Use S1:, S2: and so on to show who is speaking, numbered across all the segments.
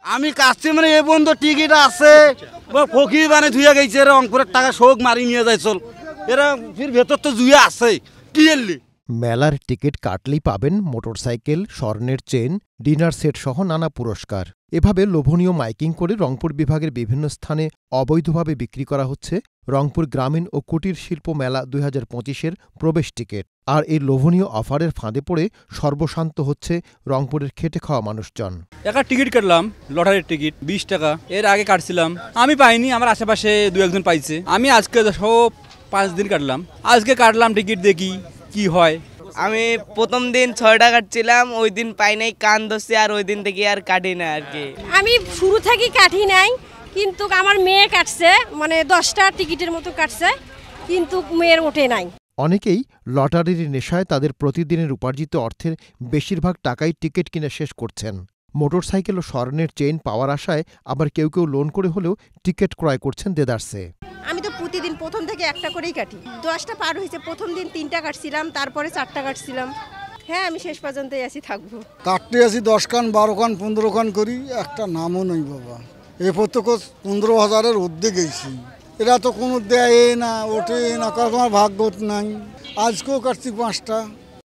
S1: আমি কাস্টমার এ বন্ধ টিকিট আছে ফকির বানে ধুয়ে গেছে রংপুরের টাকা শোক মারি নিয়ে যায় চল এরা ফির ভেতর তো জুয়ে আছে ক্লিয়ারলি।
S2: মেলার টিকিট কাটলেই পাবেন মোটরসাইকেল, স্বর্ণের চেন, ডিনার সেট সহ নানা পুরস্কার। এভাবে লোভনীয় মাইকিং করে রংপুর বিভাগের বিভিন্ন স্থানে অবৈধভাবে বিক্রি করা হচ্ছে রংপুর গ্রামীণ ও কুটির শিল্প মেলা ২০২৫-এর প্রবেশ টিকিট। আর এই লোভনীয় অফারের ফাঁদে পড়ে সর্বশান্ত হচ্ছে রংপুরের খেটে খাওয়া মানুষজন।
S3: একটা টিকিট কাটলাম, লটারির টিকিট ২০ টাকা। এর আগে কাটছিলাম, আমি পাইনি, আমার আশেপাশে দু একজন পাইছে। আমি আজকে সব 5 দিন কাটলাম, আজকে কাটলাম টিকিট, দেখি কি হয়।
S4: আমি প্রথম দিন 6 টাকা কাটছিলাম, ওই দিন পাই নাই, কান ধরছি, আর ওই দিন থেকে আর কাটি না আর কি।
S5: আমি শুরু থেকে কাটি নাই, কিন্তু আমার মেয়ে কাটছে, মানে 10টা টিকিটের মতো কাটছে, কিন্তু মেয়ের ওঠে নাই।
S2: অনেকেই লটারির নেশায় তাদের প্রতিদিনের উপার্জিত অর্থের বেশিরভাগ টাকাই টিকিট কিনে শেষ করছেন। মোটরসাইকেল ও স্বর্ণের চেইন পাওয়ার আশায় আবার কেউ কেউ লোন করে হলেও টিকিট ক্রয় করছেন দেদারসে।
S5: আমি তো প্রতিদিন প্রথম থেকে একটা করেই কাটি, 10টা পার হয়েছে। প্রথম দিন 3টা কাটছিলাম, তারপরে 4টা কাটছিলাম। হ্যাঁ, আমি শেষ পর্যন্তই আসি থাকবো।
S6: কাটতে আসি 10 কান 12 কান 15 কান করি, একটা নামও নেই বাবা। এ প্রত্যেক 15,000-এর ঊর্ধ্বে গেছি। এরা তো কোনো দেয় না, ওঠে না, কারণ আমার ভাগ্য নাই। আজকেও কাটছি 5টা।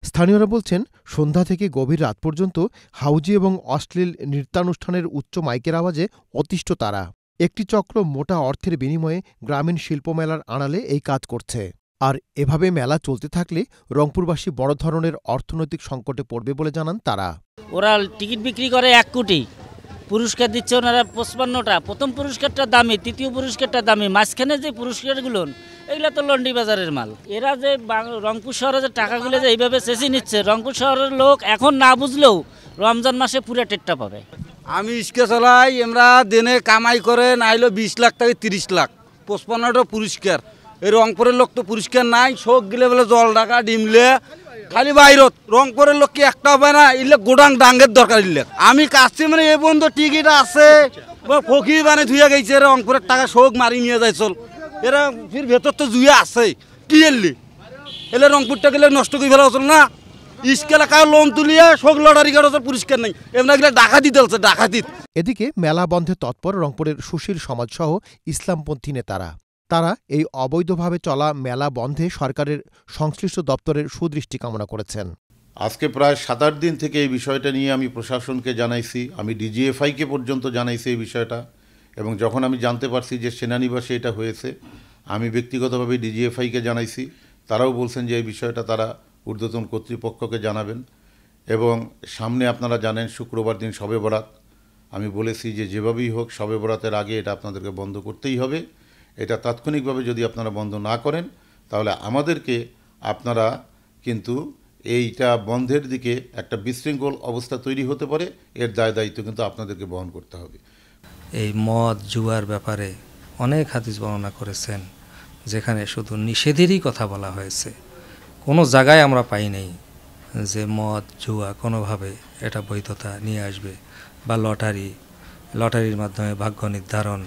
S2: স্থানীয়রা বলছেন, সন্ধ্যা থেকে গভীর রাত পর্যন্ত হাউজি এবং অশ্লীল নৃত্যানুষ্ঠানের উচ্চ মাইকের আওয়াজে অতিষ্ঠ তারা। একটি চক্র মোটা অর্থের বিনিময়ে গ্রামীণ শিল্পমেলার আড়ালে এই কাজ করছে। আর এভাবে মেলা চলতে থাকলে রংপুরবাসী বড় ধরনের অর্থনৈতিক সংকটে পড়বে বলে জানান তারা।
S7: ওরা টিকিট বিক্রি করে 1 কোটি, পুরস্কার দিচ্ছে ওনারা 55টা। প্রথম পুরস্কারটা দামি, তৃতীয় পুরস্কারটা দামি, মাঝখানে যে পুরস্কারগুলো এগুলো তো লন্ডি বাজারের মাল। এরা যে রংপুর শহরে যে টাকাগুলো যে এইভাবে চেঁচিয়ে নিচ্ছে, রংপুর শহরের লোক এখন না বুঝলেও রমজান মাসে পুরো টেটটা পাবে।
S1: আমি ইস্কে চালাই, আমরা দিনে কামাই করে নাইলো 20 লাখ থেকে 30 লাখ, 55টা পুরস্কার। এই রংপুরের লোক তো পুরস্কার নাই, শোক গেলে বলে জল ডাকা ডিমলে খালি বাইরত। রংপুরের লোক কি একটা হবে না, ইলে গোডাং ডাঙ্গের দরকার। ইলে আমি কাস্টমার এ বন্ধ টিকিট আছে ফকির বানে ধুয়ে গেছে রংপুরের টাকা শোক মারি নিয়ে যায় চল এরা ফির ভেতর তো জুয়ে আছে ক্লিয়ারলি। এলে রংপুরটা গেলে নষ্ট করে ফেলা চল না, ইস্কেলা কার লোন তুলিয়া শোক লটারি কারো পুরস্কার নেই, এমন গেলে ডাকাতি দিতে ডাকাতি।
S2: এদিকে মেলা বন্ধে তৎপর রংপুরের সুশীল সমাজসহ ইসলামপন্থী নেতারা। তারা এই অবৈধভাবে চলা মেলা বন্ধে সরকারের সংশ্লিষ্ট দপ্তরের সুদৃষ্টি কামনা করেছেন।
S8: আজকে প্রায় 7-8 দিন থেকে এই বিষয়টা নিয়ে আমি প্রশাসনকে জানাইছি, আমি ডিজিএফআইকে পর্যন্ত জানাইছি এই বিষয়টা। এবং যখন আমি জানতে পারছি যে সেনানিবাসে এটা হয়েছে, আমি ব্যক্তিগতভাবে ডিজিএফআইকে জানাইছি। তারাও বলছেন যে এই বিষয়টা তারা ঊর্ধ্বতন কর্তৃপক্ষকে জানাবেন। এবং সামনে আপনারা জানেন শুক্রবার দিন শবে বরাত। আমি বলেছি যে যেভাবেই হোক শবে বরাতের আগে এটা আপনাদেরকে বন্ধ করতেই হবে। এটা তাৎক্ষণিকভাবে যদি আপনারা বন্ধ না করেন তাহলে আমাদেরকে আপনারা কিন্তু এইটা বন্ধের দিকে একটা বিশৃঙ্খল অবস্থা তৈরি হতে পারে, এর দায় দায়িত্ব কিন্তু আপনাদেরকে বহন করতে হবে।
S9: এই মদ জুয়ার ব্যাপারে অনেক হাদিস বর্ণনা করেছেন, যেখানে শুধু নিষেধেরই কথা বলা হয়েছে। কোনো জায়গায় আমরা পাই নাই যে মদ জুয়া কোনোভাবে এটা বৈধতা নিয়ে আসবে, বা লটারির মাধ্যমে ভাগ্য নির্ধারণ,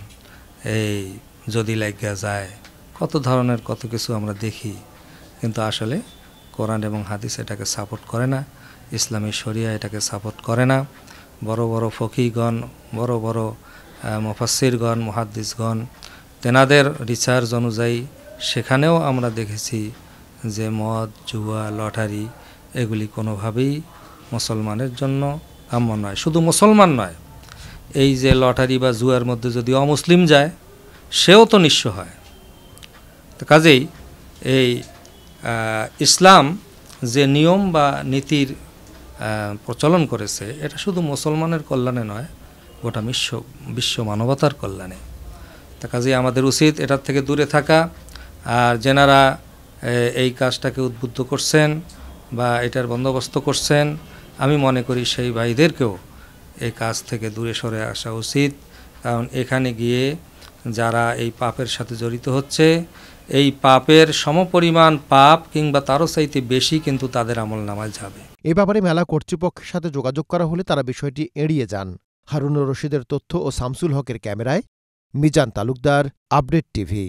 S9: এই যদি লাগিয়া যায়, কত ধরনের কত কিছু আমরা দেখি। কিন্তু আসলে কোরআন এবং হাদিস এটাকে সাপোর্ট করে না, ইসলামী শরিয়া এটাকে সাপোর্ট করে না। বড় বড় ফকিগণ, বড় বড় মুফাসসিরগণ, মুহাদ্দিসগণ, তেনাদের রিসার্চ অনুযায়ী সেখানেও আমরা দেখেছি যে মদ জুয়া লটারি এগুলি কোনোভাবেই মুসলমানের জন্য কাম্য নয়। শুধু মুসলমান নয়, এই যে লটারি বা জুয়ার মধ্যে যদি অমুসলিম যায় সেও তো নিঃস্ব হয়। তো কাজেই এই ইসলাম যে নিয়ম বা নীতির প্রচলন করেছে, এটা শুধু মুসলমানের কল্যাণে নয়, গোটা বিশ্ব মানবতার কল্যাণে। তা কাজেই আমাদের উচিত এটার থেকে দূরে থাকা। আর যেনারা এই কাজটাকে উদ্বুদ্ধ করছেন বা এটার বন্দোবস্ত করছেন, আমি মনে করি সেই ভাইদেরকেও এই কাজ থেকে দূরে সরে আসা উচিত। কারণ এখানে গিয়ে যারা এই পাপের সাথে জড়িত হচ্ছে, এই পাপের সমপরিমাণ পাপ কিংবা তারও চাইতে বেশি কিন্তু তাদের আমলনামায় যাবে।
S2: এ ব্যাপারে মেলা কর্তৃপক্ষের সাথে যোগাযোগ করা হলে তারা বিষয়টি এড়িয়ে যান। হারুনুর রশিদের তথ্য ও শামসুল হকের ক্যামেরায় মিজান তালুকদার, আপডেট টিভি।